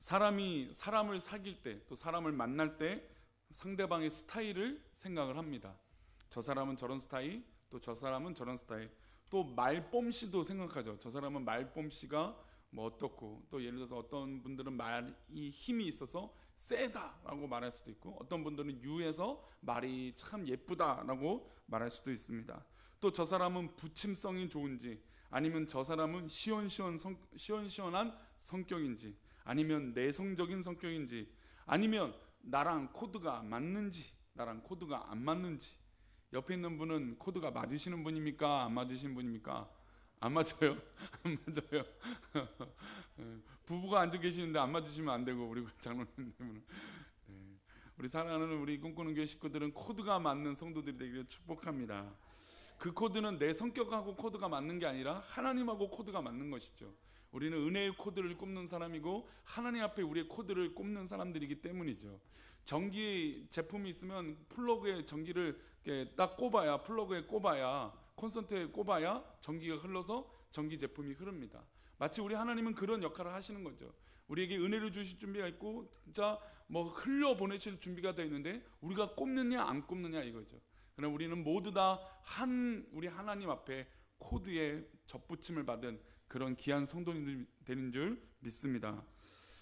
사람이 사람을 사귈 때, 또 사람을 만날 때 상대방의 스타일을 생각을 합니다. 저 사람은 저런 스타일, 또 저 사람은 저런 스타일, 또 말솜씨도 생각하죠. 저 사람은 말솜씨가 뭐 어떻고, 또 예를 들어서 어떤 분들은 말이 힘이 있어서 세다라고 말할 수도 있고, 어떤 분들은 유해서 말이 참 예쁘다라고 말할 수도 있습니다. 또 저 사람은 부침성이 좋은지, 아니면 저 사람은 시원시원한 성격인지, 아니면 내성적인 성격인지, 아니면 나랑 코드가 맞는지, 나랑 코드가 안 맞는지. 옆에 있는 분은 코드가 맞으시는 분입니까? 안 맞으시는 분입니까? 안 맞아요. 안 맞아요. 부부가 앉아 계시는데 안 맞으시면 안 되고, 우리 장로님들은. 네. 우리 사랑하는 우리 꿈꾸는 교회 식구들은 코드가 맞는 성도들이 되기를 축복합니다. 그 코드는 내 성격하고 코드가 맞는 게 아니라 하나님하고 코드가 맞는 것이죠. 우리는 은혜의 코드를 꼽는 사람이고, 하나님 앞에 우리의 코드를 꼽는 사람들이기 때문이죠. 전기 제품이 있으면 플러그에 전기를 딱 꼽아야, 플러그에 꼽아야, 콘센트에 꼽아야 전기가 흘러서 전기 제품이 흐릅니다. 마치 우리 하나님은 그런 역할을 하시는 거죠. 우리에게 은혜를 주실 준비가 있고, 진짜 뭐 흘려 보내실 준비가 되어 있는데 우리가 꼽느냐 안 꼽느냐 이거죠. 그러나 우리는 모두 다 우리 하나님 앞에 코드에 접붙임을 받은 그런 귀한 성도님들이 되는 줄 믿습니다.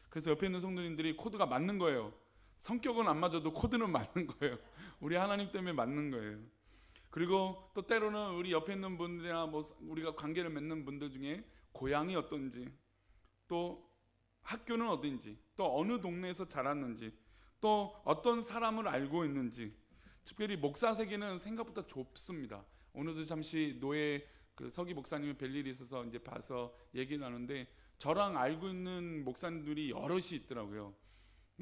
그래서 옆에 있는 성도님들이 코드가 맞는 거예요. 성격은 안 맞아도 코드는 맞는 거예요. 우리 하나님 때문에 맞는 거예요. 그리고 또 때로는 우리 옆에 있는 분들이나 뭐 우리가 관계를 맺는 분들 중에 고향이 어떤지, 또 학교는 어딘지, 또 어느 동네에서 자랐는지, 또 어떤 사람을 알고 있는지, 특별히 목사 세계는 생각보다 좁습니다. 오늘도 잠시 노예 그 서기 목사님을 뵐 일이 있어서 이제 봐서 얘기 나누는데, 저랑 알고 있는 목사님들이 여럿이 있더라고요.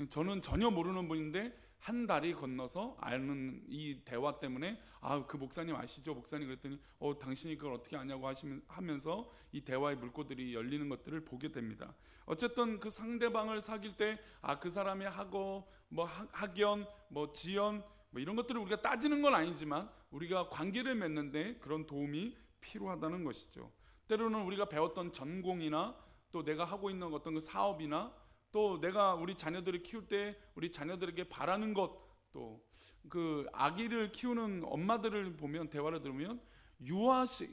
저는 전혀 모르는 분인데 한 다리 건너서 아는 이 대화 때문에, 그 목사님 아시죠? 목사님 그랬더니 당신이 그걸 어떻게 아냐고 하면서 이 대화의 물꼬들이 열리는 것들을 보게 됩니다. 어쨌든 그 상대방을 사귈 때 그 사람의 학업, 뭐 학연, 뭐 지연, 뭐 이런 것들을 우리가 따지는 건 아니지만 우리가 관계를 맺는데 그런 도움이 필요하다는 것이죠. 때로는 우리가 배웠던 전공이나 또 내가 하고 있는 어떤 그 사업이나, 또 내가 우리 자녀들을 키울 때 우리 자녀들에게 바라는 것, 또 그 아기를 키우는 엄마들을 보면, 대화를 들으면 유아식도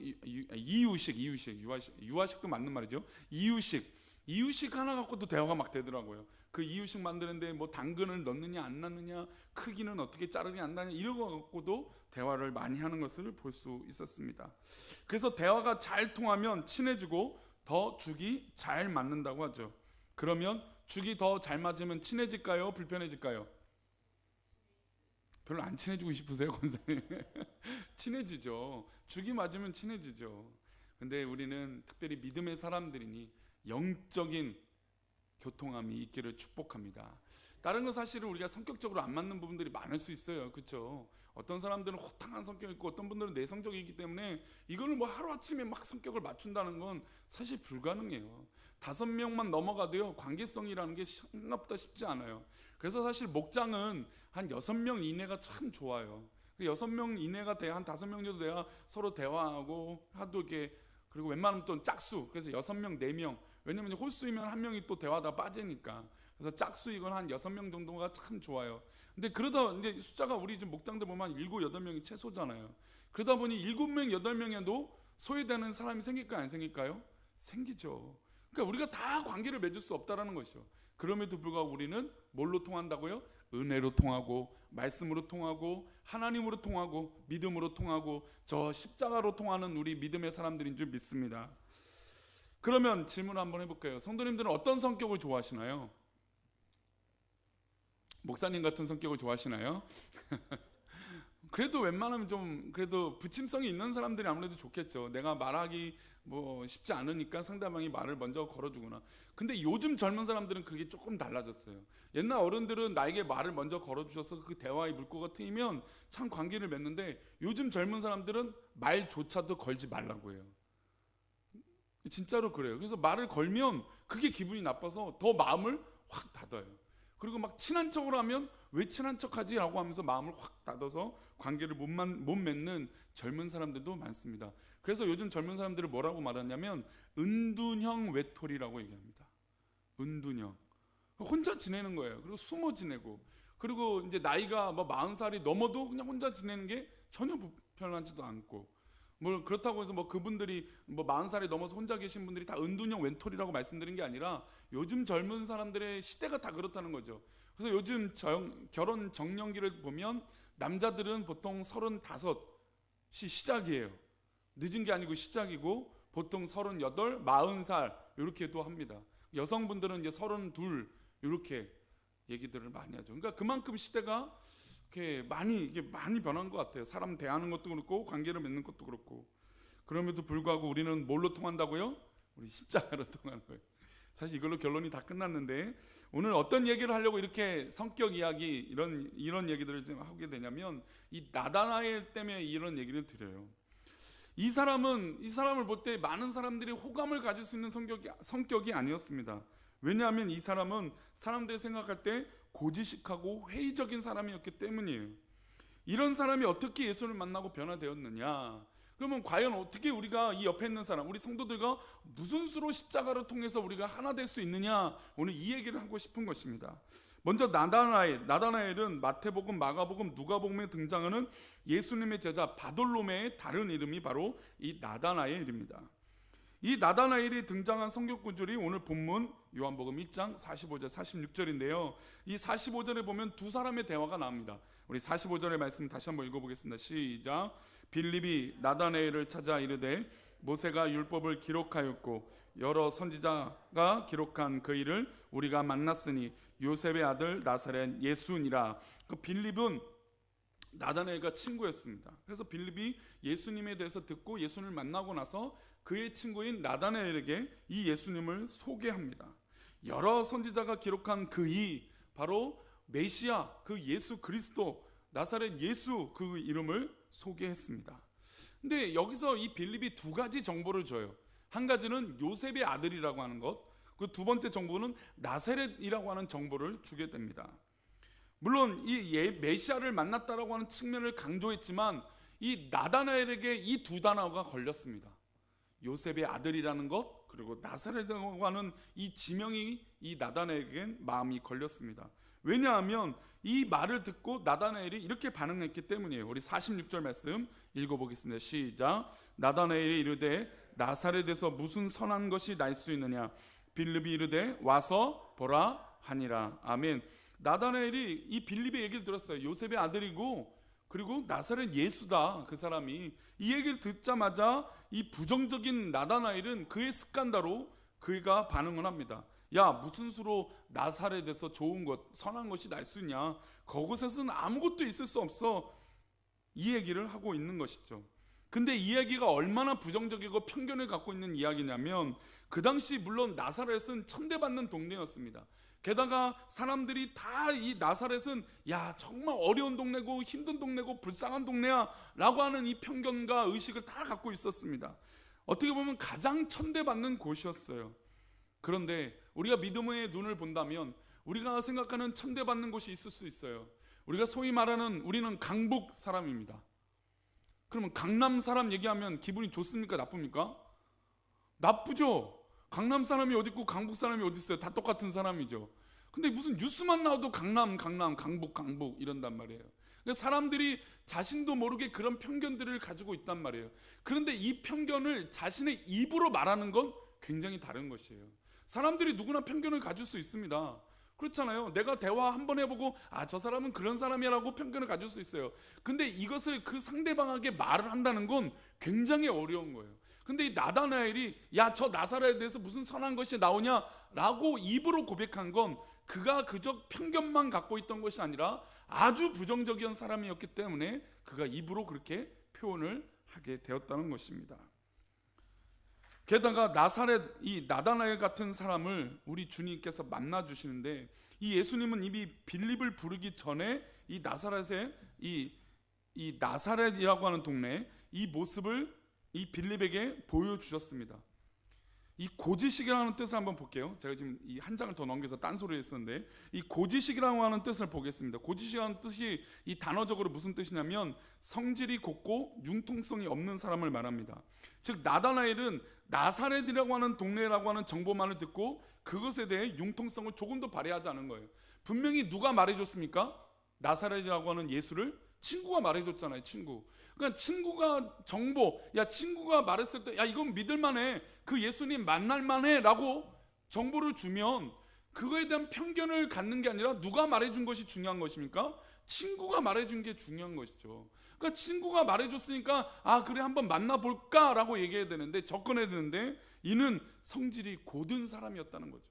맞는 말이죠. 이유식 하나 갖고도 대화가 막 되더라고요. 그 이유식 만드는데 뭐 당근을 넣느냐 안 넣느냐, 크기는 어떻게 자르냐 안 나냐, 이런 거 갖고도 대화를 많이 하는 것을 볼 수 있었습니다. 그래서 대화가 잘 통하면 친해지고 더 죽이 잘 맞는다고 하죠. 그러면 죽이 더 잘 맞으면 친해질까요? 불편해질까요? 별로 안 친해지고 싶으세요, 권사님? 친해지죠. 죽이 맞으면 친해지죠. 근데 우리는 특별히 믿음의 사람들이니 영적인 교통함이 있기를 축복합니다. 다른 건 사실은 우리가 성격적으로 안 맞는 부분들이 많을 수 있어요. 그렇죠? 어떤 사람들은 호탕한 성격이 있고 어떤 분들은 내성적이기 때문에 이거를 뭐 하루아침에 막 성격을 맞춘다는 건 사실 불가능해요. 5명만 넘어가도요, 관계성이라는 게 생각보다 쉽지 않아요. 그래서 사실 목장은 한 6명 이내가 참 좋아요. 6명 이내가 돼야, 한 5명 정도 돼야 서로 대화하고 하도 이렇게, 그리고 웬만하면 또 짝수, 그래서 6명, 4명, 왜냐면 홀수이면 한 명이 또 대화다 빠지니까, 그래서 짝수 이건 한 6명 정도가 참 좋아요. 근데 그러다 이제 숫자가 우리 지금 목장들 보면 7, 8명이 최소잖아요. 그러다 보니 7명, 8명에도 소외되는 사람이 생길까요, 안 생길까요? 생기죠. 그러니까 우리가 다 관계를 맺을 수 없다라는 것이죠. 그럼에도 불구하고 우리는 뭘로 통한다고요? 은혜로 통하고, 말씀으로 통하고, 하나님으로 통하고, 믿음으로 통하고, 저 십자가로 통하는 우리 믿음의 사람들인 줄 믿습니다. 그러면 질문 한번 해볼까요? 성도님들은 어떤 성격을 좋아하시나요? 목사님 같은 성격을 좋아하시나요? 그래도 웬만하면 좀 그래도 부침성이 있는 사람들이 아무래도 좋겠죠. 내가 말하기 뭐 쉽지 않으니까 상대방이 말을 먼저 걸어주거나. 근데 요즘 젊은 사람들은 그게 조금 달라졌어요. 옛날 어른들은 나에게 말을 먼저 걸어주셔서 그 대화의 물꼬가 트이면 참 관계를 맺는데, 요즘 젊은 사람들은 말조차도 걸지 말라고 해요. 진짜로 그래요. 그래서 말을 걸면 그게 기분이 나빠서 더 마음을 확 닫아요. 그리고 막 친한 척을 하면 왜 친한 척하지? 라고 하면서 마음을 확 닫아서 관계를 못 맺는 젊은 사람들도 많습니다. 그래서 요즘 젊은 사람들을 뭐라고 말하냐면 은둔형 외톨이라고 얘기합니다. 은둔형. 혼자 지내는 거예요. 그리고 숨어 지내고, 그리고 이제 나이가 뭐 40살이 넘어도 그냥 혼자 지내는 게 전혀 불편하지도 않고, 뭐 그렇다고 해서 뭐 그분들이 뭐 40살이 넘어서 혼자 계신 분들이 다 은둔형 왼털이라고 말씀드린 게 아니라 요즘 젊은 사람들의 시대가 다 그렇다는 거죠. 그래서 요즘 결혼 정년기를 보면 남자들은 보통 35이 시작이에요. 늦은 게 아니고 시작이고, 보통 38, 40살 이렇게도 합니다. 여성분들은 이제 32 이렇게 얘기들을 많이 하죠. 그러니까 그만큼 시대가 이게 많이 변한 것 같아요. 사람 대하는 것도 그렇고 관계를 맺는 것도 그렇고. 그럼에도 불구하고 우리는 뭘로 통한다고요? 우리 십자가로 통하는 거예요. 사실 이걸로 결론이 다 끝났는데, 오늘 어떤 얘기를 하려고 이렇게 성격 이야기 이런 얘기들을 좀 하게 되냐면, 이 나다나엘 때문에 이런 얘기를 드려요. 이 사람을 볼 때 많은 사람들이 호감을 가질 수 있는 성격이 아니었습니다. 왜냐하면 이 사람은 사람들이 생각할 때 고지식하고 회의적인 사람이었기 때문이에요. 이런 사람이 어떻게 예수를 만나고 변화되었느냐? 그러면 과연 어떻게 우리가 이 옆에 있는 사람, 우리 성도들과 무슨 수로 십자가를 통해서 우리가 하나 될 수 있느냐? 오늘 이 얘기를 하고 싶은 것입니다. 먼저 나다나엘은 마태복음, 마가복음, 누가복음에 등장하는 예수님의 제자 바돌로메의 다른 이름이 바로 이 나다나엘입니다. 이 나다나엘이 등장한 성경 구절이 오늘 본문 요한복음 1장 45절 46절인데요. 이 45절에 보면 두 사람의 대화가 나옵니다. 우리 45절의 말씀 다시 한번 읽어보겠습니다. 시작. 빌립이 나다나엘을 찾아 이르되 모세가 율법을 기록하였고 여러 선지자가 기록한 그 일을 우리가 만났으니 요셉의 아들 나사렛 예수니라. 그 빌립은 나다나엘과 친구였습니다. 그래서 빌립이 예수님에 대해서 듣고 예수님을 만나고 나서 그의 친구인 나다나엘에게 이 예수님을 소개합니다. 여러 선지자가 기록한 그이 바로 메시아, 그 예수 그리스도, 나사렛 예수, 그 이름을 소개했습니다. 근데 여기서 이 빌립이 두 가지 정보를 줘요. 한 가지는 요셉의 아들이라고 하는 것, 그 두 번째 정보는 나사렛이라고 하는 정보를 주게 됩니다. 물론 이 메시아를 만났다라고 하는 측면을 강조했지만 이 나다나엘에게 이 두 단어가 걸렸습니다. 요셉의 아들이라는 것, 그리고 나사렛이라고 하는 이 지명이 이 나다나엘에겐 마음이 걸렸습니다. 왜냐하면 이 말을 듣고 나다나엘이 이렇게 반응했기 때문이에요. 우리 46절 말씀 읽어보겠습니다. 시작. 나다나엘이 이르되 나사렛에서 무슨 선한 것이 날 수 있느냐? 빌립이 이르되 와서 보라 하니라. 아멘. 나다나엘이 이 빌립의 얘기를 들었어요. 요셉의 아들이고 그리고 나사렛 예수다, 그 사람이. 이 얘기를 듣자마자 이 부정적인 나다나엘은 그의 습관대로 그가 반응을 합니다. 야, 무슨 수로 나사렛에서 좋은 것, 선한 것이 날 수 있냐? 그곳에서는 아무것도 있을 수 없어. 이 얘기를 하고 있는 것이죠. 근데 이 이야기가 얼마나 부정적이고 편견을 갖고 있는 이야기냐면, 그 당시 물론 나사렛은 천대받는 동네였습니다. 게다가 사람들이 다 이 나사렛은 야, 정말 어려운 동네고 힘든 동네고 불쌍한 동네야 라고 하는 이 편견과 의식을 다 갖고 있었습니다. 어떻게 보면 가장 천대받는 곳이었어요. 그런데 우리가 믿음의 눈을 본다면 우리가 생각하는 천대받는 곳이 있을 수 있어요. 우리가 소위 말하는, 우리는 강북 사람입니다. 그러면 강남 사람 얘기하면 기분이 좋습니까? 나쁩니까? 나쁘죠. 강남 사람이 어디 있고 강북 사람이 어디 있어요? 다 똑같은 사람이죠. 근데 무슨 뉴스만 나와도 강남, 강북 이런단 말이에요. 그러니까 사람들이 자신도 모르게 그런 편견들을 가지고 있단 말이에요. 그런데 이 편견을 자신의 입으로 말하는 건 굉장히 다른 것이에요. 사람들이 누구나 편견을 가질 수 있습니다. 그렇잖아요. 내가 대화 한번 해보고 저 사람은 그런 사람이라고 편견을 가질 수 있어요. 근데 이것을 그 상대방에게 말을 한다는 건 굉장히 어려운 거예요. 근데 이 나다나엘이 야, 저 나사렛에 대해서 무슨 선한 것이 나오냐 라고 입으로 고백한 건 그가 그저 편견만 갖고 있던 것이 아니라 아주 부정적인 사람이었기 때문에 그가 입으로 그렇게 표현을 하게 되었다는 것입니다. 게다가 이 나다나엘 같은 사람을 우리 주님께서 만나 주시는데, 이 예수님은 이미 빌립을 부르기 전에 이 나사렛의 이 나사렛이라고 하는 동네, 이 모습을 이 빌립에게 보여주셨습니다. 이 고지식이라는 뜻을 한번 볼게요. 제가 지금 이 한 장을 더 넘겨서 딴소리 했었는데 이 고지식이라고 하는 뜻을 보겠습니다. 고지식이라는 뜻이 이 단어적으로 무슨 뜻이냐면 성질이 곱고 융통성이 없는 사람을 말합니다. 즉 나다나엘은 나사렛이라고 하는 동네라고 하는 정보만을 듣고 그것에 대해 융통성을 조금 더 발휘하지 않은 거예요. 분명히 누가 말해줬습니까? 나사렛이라고 하는 예수를 친구가 말해줬잖아요. 친구. 그러니까 친구가 정보, 야 친구가 말했을 때 야 이건 믿을만해, 그 예수님 만날만해 라고 정보를 주면 그거에 대한 편견을 갖는 게 아니라 누가 말해준 것이 중요한 것입니까? 친구가 말해준 게 중요한 것이죠. 그러니까 친구가 말해줬으니까 아 그래 한번 만나볼까 라고 얘기해야 되는데, 접근해야 되는데 이는 성질이 고든 사람이었다는 거죠.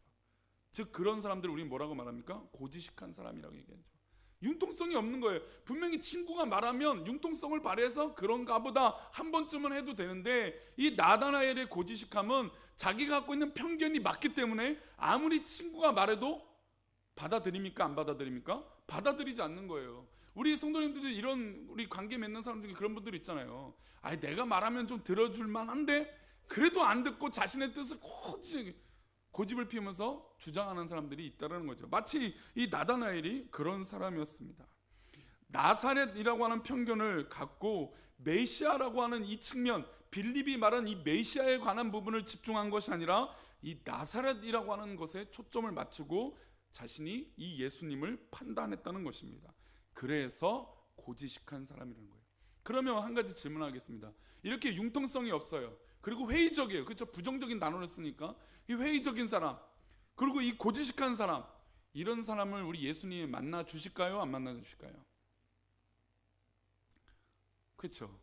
즉 그런 사람들을 우리 뭐라고 말합니까? 고지식한 사람이라고 얘기하죠. 융통성이 없는 거예요. 분명히 친구가 말하면 융통성을 발휘해서 그런가 보다 한 번쯤은 해도 되는데, 이 나다나엘의 고지식함은 자기가 갖고 있는 편견이 맞기 때문에 아무리 친구가 말해도 받아들입니까? 안 받아들입니까? 받아들이지 않는 거예요. 우리 성도님들도 이런 우리 관계 맺는 사람 중에 그런 분들 있잖아요. 아니 내가 말하면 좀 들어줄 만한데 그래도 안 듣고 자신의 뜻을 고집을 피우면서 주장하는 사람들이 있다는 거죠. 마치 이 나다나엘이 그런 사람이었습니다. 나사렛이라고 하는 편견을 갖고 메시아라고 하는 이 측면, 빌립이 말한 이 메시아에 관한 부분을 집중한 것이 아니라 이 나사렛이라고 하는 것에 초점을 맞추고 자신이 이 예수님을 판단했다는 것입니다. 그래서 고지식한 사람이라는 거예요. 그러면 한 가지 질문하겠습니다. 이렇게 융통성이 없어요. 그리고 회의적이에요. 그렇죠? 부정적인 단어를 쓰니까 이 회의적인 사람, 그리고 이 고지식한 사람, 이런 사람을 우리 예수님이 만나 주실까요? 안 만나 주실까요? 그렇죠?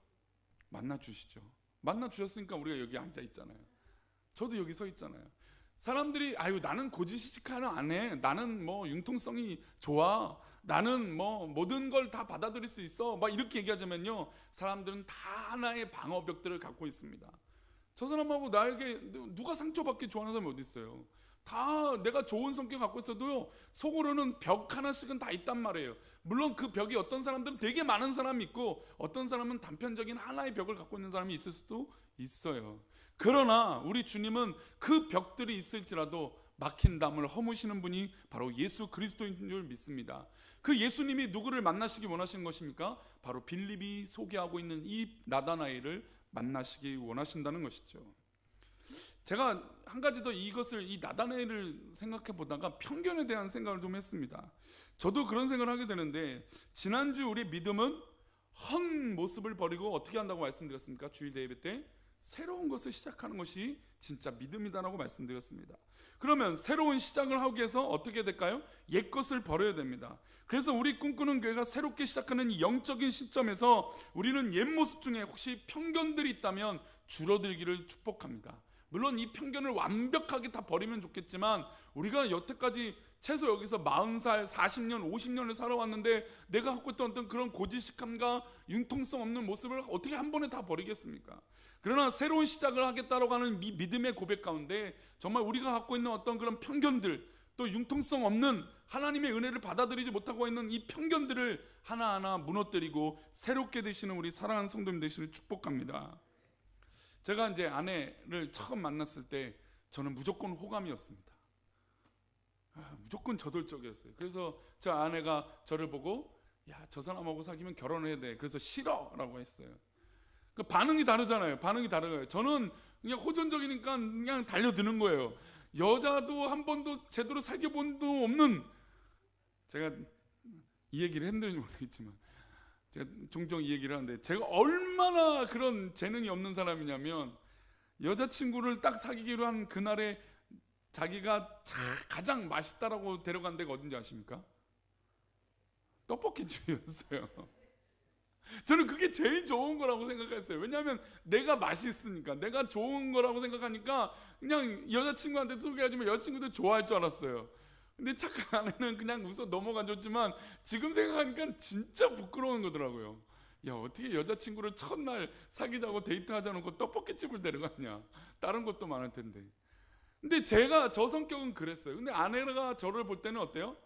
만나 주시죠. 만나 주셨으니까 우리가 여기 앉아 있잖아요. 저도 여기 서 있잖아요. 사람들이 아유 나는 고지식하는 안 해, 나는 뭐 융통성이 좋아, 나는 뭐 모든 걸 다 받아들일 수 있어, 막 이렇게 얘기하자면요, 사람들은 다 하나의 방어벽들을 갖고 있습니다. 저 사람하고 나에게 누가 상처받기 좋아하는 사람이 어디 있어요? 다 내가 좋은 성격 갖고 있어도요 속으로는 벽 하나씩은 다 있단 말이에요. 물론 그 벽이 어떤 사람들은 되게 많은 사람이 있고 어떤 사람은 단편적인 하나의 벽을 갖고 있는 사람이 있을 수도 있어요. 그러나 우리 주님은 그 벽들이 있을지라도 막힌 담을 허무시는 분이 바로 예수 그리스도인 줄 믿습니다. 그 예수님이 누구를 만나시기 원하시는 것입니까? 바로 빌립이 소개하고 있는 이 나다나엘을 만나시기 원하신다는 것이죠. 제가 한 가지 더 이것을, 이 나다나엘을 생각해 보다가 편견에 대한 생각을 좀 했습니다. 저도 그런 생각을 하게 되는데, 지난주 우리 믿음은 헛 모습을 버리고 어떻게 한다고 말씀드렸습니까? 주일 예배 때 새로운 것을 시작하는 것이 진짜 믿음이다라고 말씀드렸습니다. 그러면 새로운 시작을 하기 위해서 어떻게 될까요? 옛 것을 버려야 됩니다. 그래서 우리 꿈꾸는 교회가 새롭게 시작하는 이 영적인 시점에서 우리는 옛 모습 중에 혹시 편견들이 있다면 줄어들기를 축복합니다. 물론 이 편견을 완벽하게 다 버리면 좋겠지만, 우리가 여태까지 최소 여기서 40살, 40년, 50년을 살아왔는데 내가 갖고 있던 어떤 그런 고지식함과 융통성 없는 모습을 어떻게 한 번에 다 버리겠습니까? 그러나 새로운 시작을 하겠다라고 하는 이 믿음의 고백 가운데 정말 우리가 갖고 있는 어떤 그런 편견들, 또 융통성 없는 하나님의 은혜를 받아들이지 못하고 있는 이 편견들을 하나하나 무너뜨리고 새롭게 되시는 우리 사랑하는 성도님 되시를 축복합니다. 제가 이제 아내를 처음 만났을 때 저는 무조건 호감이었습니다. 무조건 저돌적이었어요. 그래서 저 아내가 저를 보고 야, 저 사람하고 사귀면 결혼을 해야 돼, 그래서 싫어라고 했어요. 그러니까 반응이 다르잖아요. 반응이 다르고요. 저는 그냥 호전적이니까 그냥 달려드는 거예요. 여자도 한 번도 제대로 사귀어본 도 없는, 제가 이 얘기를 했는지 모르겠지만 제가 종종 이 얘기를 하는데, 제가 얼마나 그런 재능이 없는 사람이냐면, 여자친구를 딱 사귀기로 한 그날에 자기가 가장 맛있다라고 데려간 데가 어딘지 아십니까? 떡볶이집이었어요. 저는 그게 제일 좋은 거라고 생각했어요. 왜냐하면 내가 맛있으니까, 내가 좋은 거라고 생각하니까 그냥 여자친구한테 소개해주면 여자친구도 좋아할 줄 알았어요. 근데 착한 아내는 그냥 웃어 넘어가줬지만 지금 생각하니까 진짜 부끄러운 거더라고요. 야, 어떻게 여자친구를 첫날 사귀자고 데이트하자 놓고 떡볶이집을 데려갔냐, 다른 것도 많을 텐데. 근데 제가 저 성격은 그랬어요. 근데 아내가 저를 볼 때는 어때요?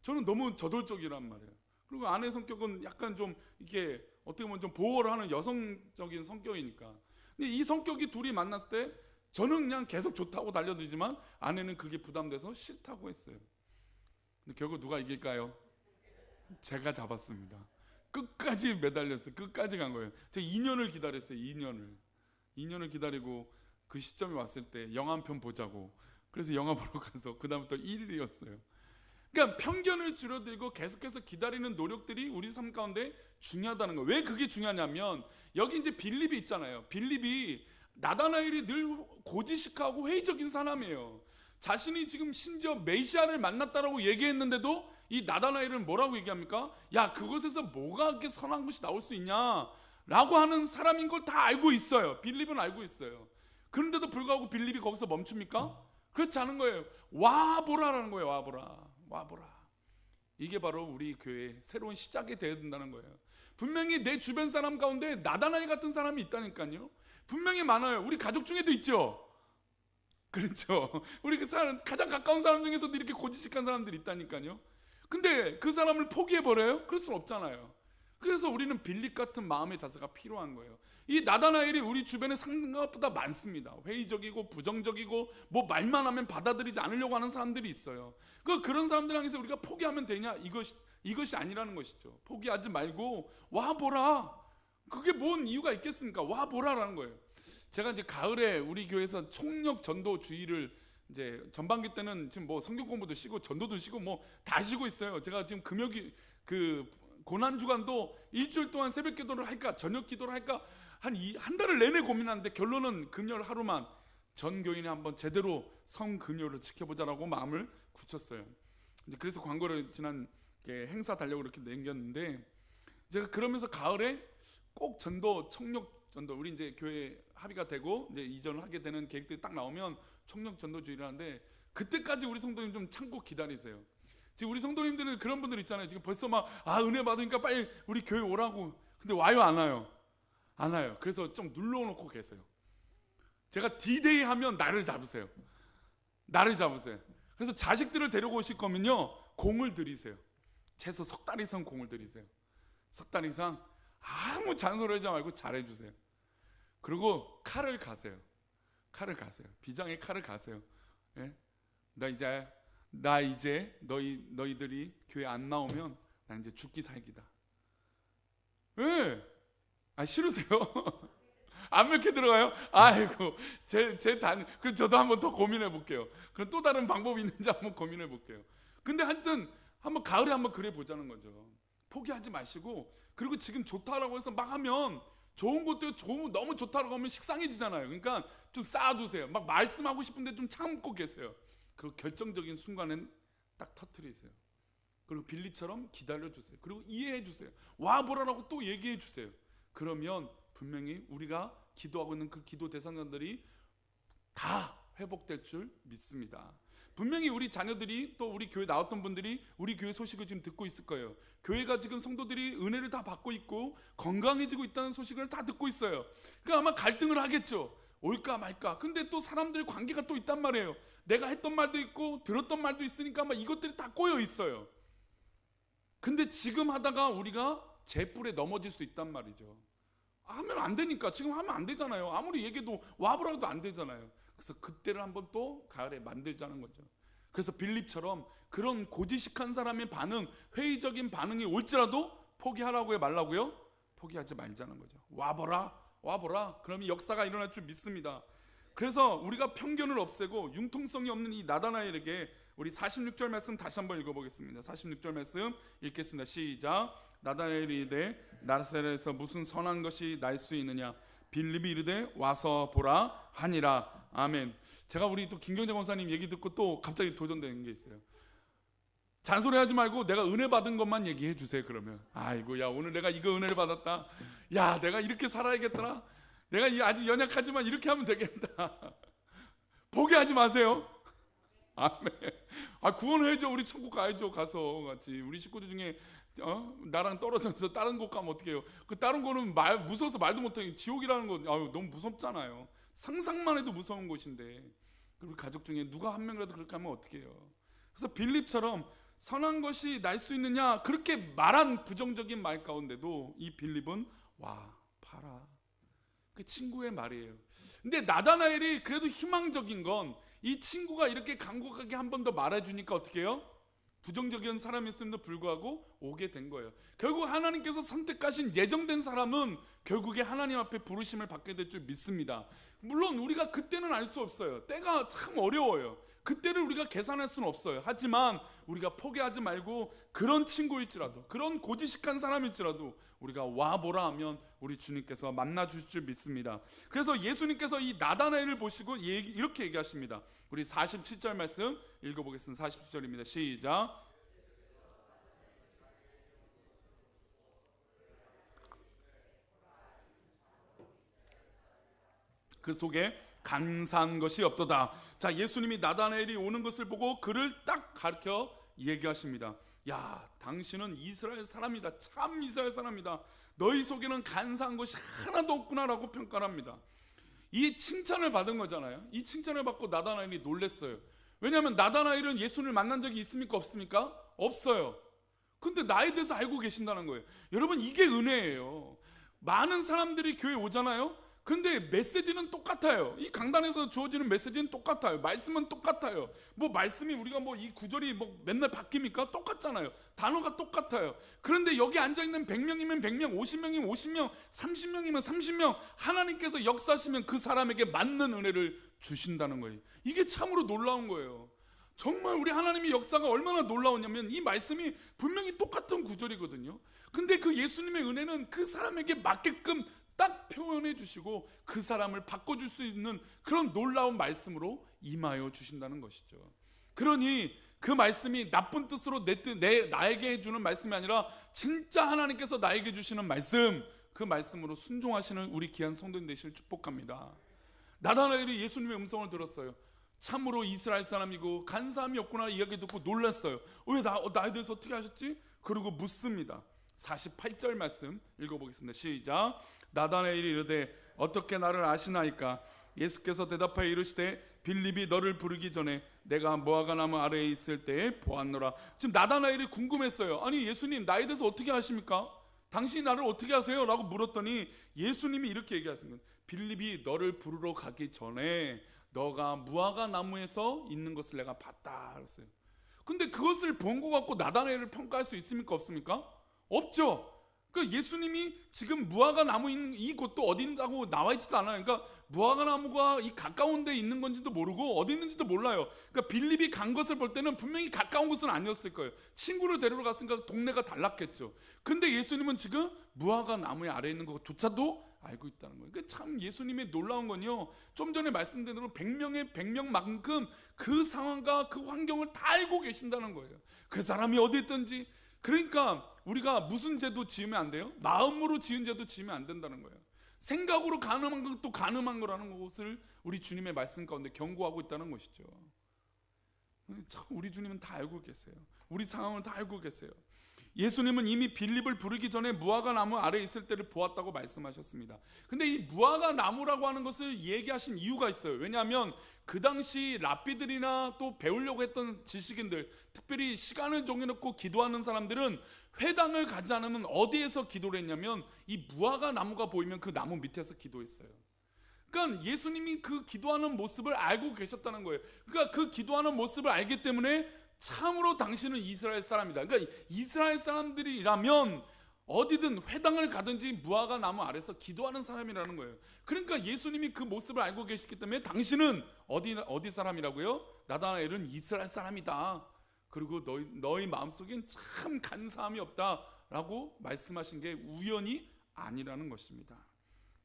저는 너무 저돌적이란 말이에요. 그리고 아내 성격은 약간 좀 이렇게 어떻게 보면 좀 보호를 하는 여성적인 성격이니까. 근데 이 성격이 둘이 만났을 때 저는 그냥 계속 좋다고 달려들지만 아내는 그게 부담돼서 싫다고 했어요. 근데 결국 누가 이길까요? 제가 잡았습니다. 끝까지 매달렸어요. 끝까지 간 거예요. 제가 2년을 기다렸어요. 2년을 기다리고 그 시점이 왔을 때 영화 한 편 보자고. 그래서 영화 보러 가서 그 다음부터 1일이었어요. 그러니까 편견을 줄여들고 계속해서 기다리는 노력들이 우리 삶 가운데 중요하다는 거예요. 왜 그게 중요하냐면 여기 이제 빌립이 있잖아요. 빌립이 나다나엘이 늘 고지식하고 회의적인 사람이에요. 자신이 지금 심지어 메시아를 만났다라고 얘기했는데도 이 나다나엘은 뭐라고 얘기합니까? 야, 그곳에서 뭐가 그렇게 선한 것이 나올 수 있냐? 라고 하는 사람인 걸 다 알고 있어요. 빌립은 알고 있어요. 그런데도 불구하고 빌립이 거기서 멈춥니까? 그렇지 않은 거예요. 와보라라는 거예요. 와보라. 이게 바로 우리 교회의 새로운 시작이 되어야 된다는 거예요. 분명히 내 주변 사람 가운데 나다나엘 같은 사람이 있다니까요. 분명히 많아요. 우리 가족 중에도 있죠. 그렇죠. 우리 그 사람, 가장 가까운 사람 중에서도 이렇게 고지식한 사람들이 있다니까요. 근데 그 사람을 포기해버려요? 그럴 수는 없잖아요. 그래서 우리는 빌립 같은 마음의 자세가 필요한 거예요. 이 나다나엘이 우리 주변에 생각보다 많습니다. 회의적이고 부정적이고 뭐 말만 하면 받아들이지 않으려고 하는 사람들이 있어요. 그런 사람들 향해서 우리가 포기하면 되냐? 이것이 아니라는 것이죠. 포기하지 말고 와보라. 그게 뭔 이유가 있겠습니까? 와보라라는 거예요. 제가 이제 가을에 우리 교회에서 총력 전도 주의를 이제 전반기 때는 지금 뭐 성경 공부도 쉬고 전도도 쉬고 뭐 다 쉬고 있어요. 제가 지금 금요일 그 고난 주간도 일주일 동안 새벽 기도를 할까 저녁 기도를 할까 한 달을 내내 고민하는데 결론은 금요일 하루만 전 교인이 한번 제대로 성금요를 지켜보자라고 마음을 굳혔어요. 이제 그래서 광고를 지난 행사 달려고 이렇게 남겼는데 제가 그러면서 가을에 꼭 전도 청력 전도 우리 이제 교회 합의가 되고 이제 이전을 하게 되는 계획들이 딱 나오면 청력 전도 주의라는데 그때까지 우리 성도님 좀 참고 기다리세요. 지금 우리 성도님들은 그런 분들 있잖아요. 지금 벌써 막 은혜 받으니까 빨리 우리 교회 오라고. 근데 와요 안 와요? 안 와요. 그래서 좀 눌러놓고 계세요. 제가 D-Day 하면 나를 잡으세요. 그래서 자식들을 데리고 오실 거면요 공을 들이세요. 최소 석 달 이상 공을 들이세요. 석 달 이상 아무 잔소리하지 말고 잘해주세요. 그리고 칼을 가세요. 비장의 칼을 가세요. 예? 나 이제 너희들이 교회 안 나오면 나 이제 죽기 살기다. 왜? 싫으세요? 안 몇 개 들어가요? 아이고 제 단. 그럼 저도 한번 더 고민해 볼게요. 그럼 또 다른 방법이 있는지 한번 고민해 볼게요. 근데 하여튼 한번 가을에 한번 그래 보자는 거죠. 포기하지 마시고 그리고 지금 좋다라고 해서 막 하면 좋은 것도 너무 좋다라고 하면 식상해지잖아요. 그러니까 좀 쌓아두세요. 막 말씀하고 싶은데 좀 참고 계세요. 그리고 결정적인 순간엔 딱 터뜨리세요. 그리고 빌립처럼 기다려주세요. 그리고 이해해주세요. 와보라라고 또 얘기해주세요. 그러면 분명히 우리가 기도하고 있는 그 기도 대상자들이 다 회복될 줄 믿습니다. 분명히 우리 자녀들이 또 우리 교회 나왔던 분들이 우리 교회 소식을 지금 듣고 있을 거예요. 교회가 지금 성도들이 은혜를 다 받고 있고 건강해지고 있다는 소식을 다 듣고 있어요. 그러니까 아마 갈등을 하겠죠. 올까 말까. 근데 또 사람들 관계가 또 있단 말이에요. 내가 했던 말도 있고 들었던 말도 있으니까 아마 이것들이 다 꼬여 있어요. 근데 지금 하다가 우리가 재뿔에 넘어질 수 있단 말이죠. 하면 안 되니까. 지금 하면 안 되잖아요. 아무리 얘기해도 와보라도 안 되잖아요. 그래서 그때를 한번 또 가을에 만들자는 거죠. 그래서 빌립처럼 그런 고지식한 사람의 반응, 회의적인 반응이 올지라도 포기하라고요, 말라고요? 포기하지 말자는 거죠. 와보라. 그러면 역사가 일어날 줄 믿습니다. 그래서 우리가 편견을 없애고 융통성이 없는 이 나다나엘에게 우리 46절 말씀 다시 한번 읽어보겠습니다. 46절 말씀 읽겠습니다. 시작. 나다나엘이 이르되 나사렛에서 무슨 선한 것이 날 수 있느냐? 빌립이 이르되 와서 보라 하니라. 아멘. 제가 우리 또 김경재 권사님 얘기 듣고 또 갑자기 도전되는 게 있어요. 잔소리하지 말고 내가 은혜 받은 것만 얘기해 주세요. 그러면 아이고 야 오늘 내가 이거 은혜를 받았다. 야 내가 이렇게 살아야겠더라. 내가 아직 연약하지만 이렇게 하면 되겠다. 포기하지 마세요. 아멘. 구원해줘. 우리 천국 가야죠. 가서 같이 우리 식구들 중에 나랑 떨어져서 다른 곳 가면 어떡해요. 그 다른 거는 무서워서 말도 못해. 지옥이라는 거 너무 무섭잖아요. 상상만 해도 무서운 곳인데 우리 가족 중에 누가 한 명이라도 그렇게 하면 어떡해요. 그래서 빌립처럼 선한 것이 날 수 있느냐 그렇게 말한 부정적인 말 가운데도 이 빌립은 와 봐라. 그 친구의 말이에요. 근데 나다나엘이 그래도 희망적인 건 이 친구가 이렇게 간곡하게 한 번 더 말해주니까 어떻게 해요? 부정적인 사람이었음에도 불구하고 오게 된 거예요. 결국 하나님께서 선택하신 예정된 사람은 결국에 하나님 앞에 부르심을 받게 될 줄 믿습니다. 물론 우리가 그때는 알 수 없어요. 때가 참 어려워요. 그때를 우리가 계산할 수는 없어요. 하지만 우리가 포기하지 말고 그런 친구일지라도, 그런 고지식한 사람일지라도 우리가 와보라 하면 우리 주님께서 만나 주실 줄 믿습니다. 그래서 예수님께서 이 나다나엘을 보시고 이렇게 얘기하십니다. 우리 47절 말씀 읽어보겠습니다. 47절입니다. 시작. 그 속에 간사한 것이 없도다. 자, 예수님이 나다나엘이 오는 것을 보고 그를 딱 가르쳐 얘기하십니다. 야, 당신은 이스라엘 사람이다. 참 이스라엘 사람이다. 너희 속에는 간사한 것이 하나도 없구나라고 평가를 합니다. 이 칭찬을 받은 거잖아요. 이 칭찬을 받고 나다나엘이 놀랐어요. 왜냐하면 나다나엘은 예수님을 만난 적이 있습니까? 없습니까? 없어요. 근데 나에 대해서 알고 계신다는 거예요. 여러분, 이게 은혜예요. 많은 사람들이 교회 오잖아요. 근데 메시지는 똑같아요. 이 강단에서 주어지는 메시지는 똑같아요. 말씀은 똑같아요. 뭐 말씀이 우리가 뭐 이 구절이 뭐 맨날 바뀝니까? 똑같잖아요. 단어가 똑같아요. 그런데 여기 앉아있는 100명이면 100명, 50명이면 50명, 30명이면 30명, 하나님께서 역사하시면 그 사람에게 맞는 은혜를 주신다는 거예요. 이게 참으로 놀라운 거예요. 정말 우리 하나님의 역사가 얼마나 놀라웠냐면 이 말씀이 분명히 똑같은 구절이거든요. 근데 그 예수님의 은혜는 그 사람에게 맞게끔 딱 표현해 주시고 그 사람을 바꿔줄 수 있는 그런 놀라운 말씀으로 임하여 주신다는 것이죠. 그러니 그 말씀이 나쁜 뜻으로 나에게 해주는 말씀이 아니라 진짜 하나님께서 나에게 주시는 말씀, 그 말씀으로 순종하시는 우리 귀한 성도님 되시길 축복합니다. 나다나엘이 예수님의 음성을 들었어요. 참으로 이스라엘 사람이고 간사함이 없구나 이야기 듣고 놀랐어요. 왜 나에 대해서 어떻게 하셨지? 그리고 묻습니다. 48절 말씀 읽어보겠습니다. 시작. 나다나엘이 이르되 어떻게 나를 아시나이까? 예수께서 대답하여 이르시되 빌립이 너를 부르기 전에 내가 무화과 나무 아래에 있을 때에 보았노라. 지금 나다나엘이 궁금했어요. 아니 예수님 나에 대해서 어떻게 아십니까? 당신이 나를 어떻게 아세요? 라고 물었더니 예수님이 이렇게 얘기하신 거예요. 빌립이 너를 부르러 가기 전에 너가 무화과 나무에서 있는 것을 내가 봤다 그랬어요. 근데 그것을 본 것 갖고 나다나엘을 평가할 수 있습니까? 없습니까? 없죠. 그러니까 예수님이 지금 무화과 나무 있는 이 곳도 어디 있다고 나와 있지도 않아요. 그러니까 무화과 나무가 이 가까운 데 있는 건지도 모르고 어디 있는지도 몰라요. 그러니까 빌립이 간 것을 볼 때는 분명히 가까운 곳은 아니었을 거예요. 친구를 데리러 갔으니까 동네가 달랐겠죠. 근데 예수님은 지금 무화과 나무의 아래에 있는 것조차도 알고 있다는 거예요. 그러니까 참 예수님의 놀라운 건요, 좀 전에 말씀드린 대로 100명의 100명만큼 그 상황과 그 환경을 다 알고 계신다는 거예요. 그 사람이 어디 있든지. 그러니까 우리가 무슨 죄도 지으면 안 돼요? 마음으로 지은 죄도 지으면 안 된다는 거예요. 생각으로 가늠한 것도 가늠한 거라는 것을 우리 주님의 말씀 가운데 경고하고 있다는 것이죠. 참 우리 주님은 다 알고 계세요. 우리 상황을 다 알고 계세요. 예수님은 이미 빌립을 부르기 전에 무화과 나무 아래에 있을 때를 보았다고 말씀하셨습니다. 근데 이 무화과 나무라고 하는 것을 얘기하신 이유가 있어요. 왜냐하면 그 당시 랍비들이나 또 배우려고 했던 지식인들, 특별히 시간을 정해놓고 기도하는 사람들은 회당을 가지 않으면 어디에서 기도를 했냐면 이 무화과 나무가 보이면 그 나무 밑에서 기도했어요. 그러니까 예수님이 그 기도하는 모습을 알고 계셨다는 거예요. 그러니까 그 기도하는 모습을 알기 때문에 참으로 당신은 이스라엘 사람이다. 그러니까 이스라엘 사람들이라면 어디든 회당을 가든지 무화과 나무 아래서 기도하는 사람이라는 거예요. 그러니까 예수님이 그 모습을 알고 계시기 때문에 당신은 어디 사람이라고요? 나다나엘은 이스라엘 사람이다. 그리고 너희 마음속엔 참 간사함이 없다라고 말씀하신 게 우연이 아니라는 것입니다.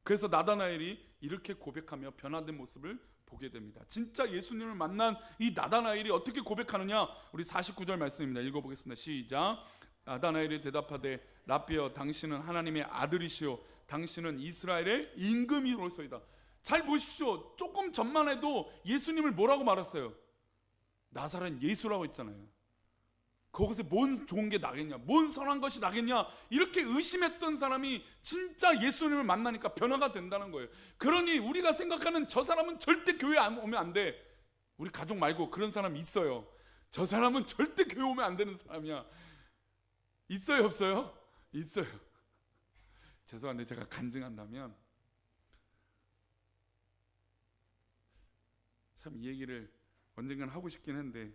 그래서 나다나엘이 이렇게 고백하며 변화된 모습을 보게 됩니다. 진짜 예수님을 만난 이 나다나엘이 어떻게 고백하느냐? 우리 49절 말씀입니다. 읽어보겠습니다. 시작. 나다나엘이 대답하되 랍비여 당신은 하나님의 아들이시오 당신은 이스라엘의 임금이로소이다. 잘 보십시오. 조금 전만 해도 예수님을 뭐라고 말했어요? 나사렛 예수라고 했잖아요. 거기서 뭔 좋은 게 나겠냐, 뭔 선한 것이 나겠냐, 이렇게 의심했던 사람이 진짜 예수님을 만나니까 변화가 된다는 거예요. 그러니 우리가 생각하는 저 사람은 절대 교회 안 오면 안 돼, 우리 가족 말고 그런 사람 있어요. 저 사람은 절대 교회 오면 안 되는 사람이야. 있어요 없어요? 있어요. 죄송한데 제가 간증한다면 참 이 얘기를 언젠간 하고 싶긴 했는데,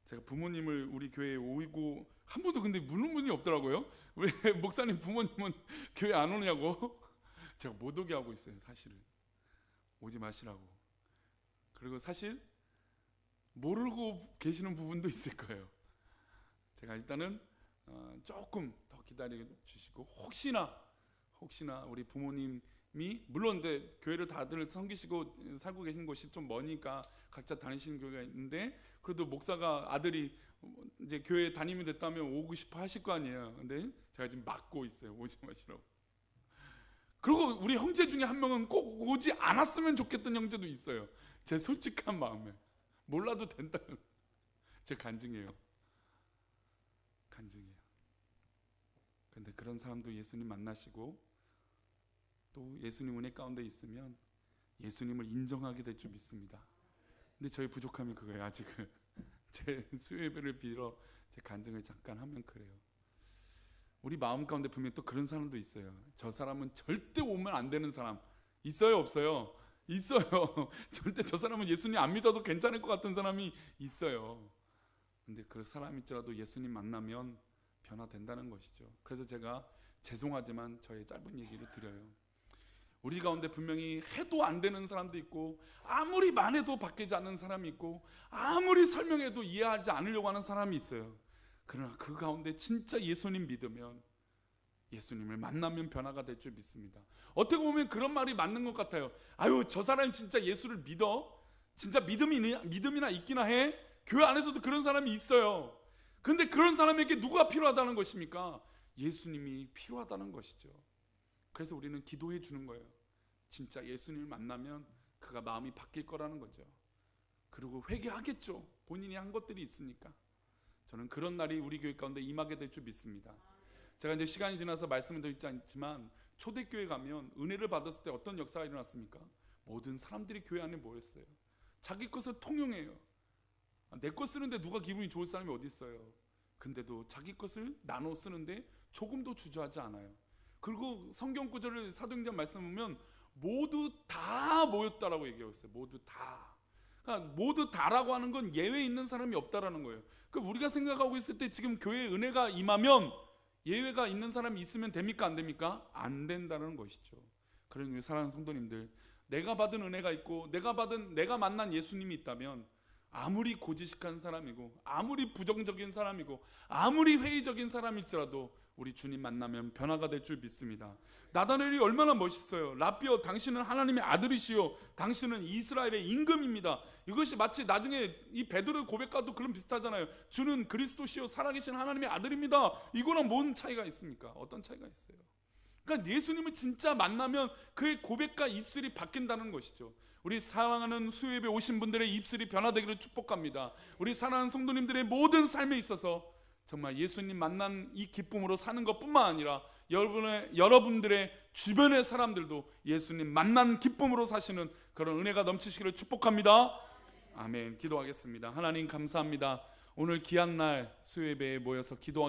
제가 부모님을 우리 교회에 오고 한 번도 근데 묻는 분이 없더라고요. 왜 목사님 부모님은 교회 안 오냐고. 제가 못 오게 하고 있어요. 사실은 오지 마시라고. 그리고 사실 모르고 계시는 부분도 있을 거예요. 제가 일단은 조금 더 기다려 주시고, 혹시나 우리 부모님이, 물론 근데 교회를 다들 섬기시고 살고 계신 곳이 좀 머니까 각자 다니시는 교회가 있는데, 그래도 목사가 아들이 이제 교회 담임이 됐다면 오고 싶어 하실 거 아니에요. 근데 제가 지금 막고 있어요. 오지 마시라고. 그리고 우리 형제 중에 한 명은 꼭 오지 않았으면 좋겠던 형제도 있어요. 제 솔직한 마음에. 몰라도 된다. 제 간증이에요. 근데 그런 사람도 예수님 만나시고 또 예수님 은혜 가운데 있으면 예수님을 인정하게 될 줄 믿습니다. 근데 저희 부족함이 그거예요. 아직은 제 수요예배를 빌어 제 간증을 잠깐 하면 그래요. 우리 마음 가운데 분명히 또 그런 사람도 있어요. 저 사람은 절대 오면 안 되는 사람 있어요, 없어요? 있어요. 절대 저 사람은 예수님 안 믿어도 괜찮을 것 같은 사람이 있어요. 근데 그 사람일지라도 예수님 만나면 변화된다는 것이죠. 그래서 제가 죄송하지만 저의 짧은 얘기를 드려요. 우리 가운데 분명히 해도 안 되는 사람도 있고, 아무리 말해도 바뀌지 않는 사람이 있고, 아무리 설명해도 이해하지 않으려고 하는 사람이 있어요. 그러나 그 가운데 진짜 예수님 믿으면, 예수님을 만나면 변화가 될 줄 믿습니다. 어떻게 보면 그런 말이 맞는 것 같아요. 아유, 저 사람이 진짜 예수를 믿어? 진짜 믿음이나 있기나 해? 교회 안에서도 그런 사람이 있어요. 근데 그런 사람에게 누가 필요하다는 것입니까? 예수님이 필요하다는 것이죠. 그래서 우리는 기도해 주는 거예요. 진짜 예수님을 만나면 그가 마음이 바뀔 거라는 거죠. 그리고 회개하겠죠. 본인이 한 것들이 있으니까. 저는 그런 날이 우리 교회 가운데 임하게 될 줄 믿습니다. 제가 이제 시간이 지나서 말씀을 드리지 않지만, 초대교회 가면 은혜를 받았을 때 어떤 역사가 일어났습니까? 모든 사람들이 교회 안에 모였어요. 자기 것을 통용해요. 내 것 쓰는데 누가 기분이 좋을 사람이 어디 있어요? 근데도 자기 것을 나눠 쓰는데 조금도 주저하지 않아요. 그리고 성경 구절을 사도행전 말씀 보면 모두 다 모였다라고 얘기하고 있어요. 모두 다. 그러니까 모두 다라고 하는 건 예외 있는 사람이 없다라는 거예요. 그러니까 우리가 생각하고 있을 때 지금 교회에 은혜가 임하면 예외가 있는 사람이 있으면 됩니까? 안 됩니까? 안 된다는 것이죠. 그러니 사랑하는 성도님들, 내가 받은 은혜가 있고 내가 만난 예수님이 있다면, 아무리 고지식한 사람이고 아무리 부정적인 사람이고 아무리 회의적인 사람일지라도 우리 주님 만나면 변화가 될 줄 믿습니다. 나다넬이 얼마나 멋있어요. 라삐어, 당신은 하나님의 아들이시요 당신은 이스라엘의 임금입니다. 이것이 마치 나중에 이 베드로의 고백과도 그런 비슷하잖아요. 주는 그리스도시요 살아계신 하나님의 아들입니다. 이거랑 뭔 차이가 있습니까? 어떤 차이가 있어요? 그러니까 예수님을 진짜 만나면 그의 고백과 입술이 바뀐다는 것이죠. 우리 사랑하는 수요예배 오신 분들의 입술이 변화되기를 축복합니다. 우리 사랑하는 성도님들의 모든 삶에 있어서 정말 예수님 만난 이 기쁨으로 사는 것뿐만 아니라 여러분들의 주변의 사람들도 예수님 만난 기쁨으로 사시는 그런 은혜가 넘치시기를 축복합니다. 아멘. 기도하겠습니다. 하나님 감사합니다. 오늘 귀한 날 수요예배에 모여서 기도하겠습니다.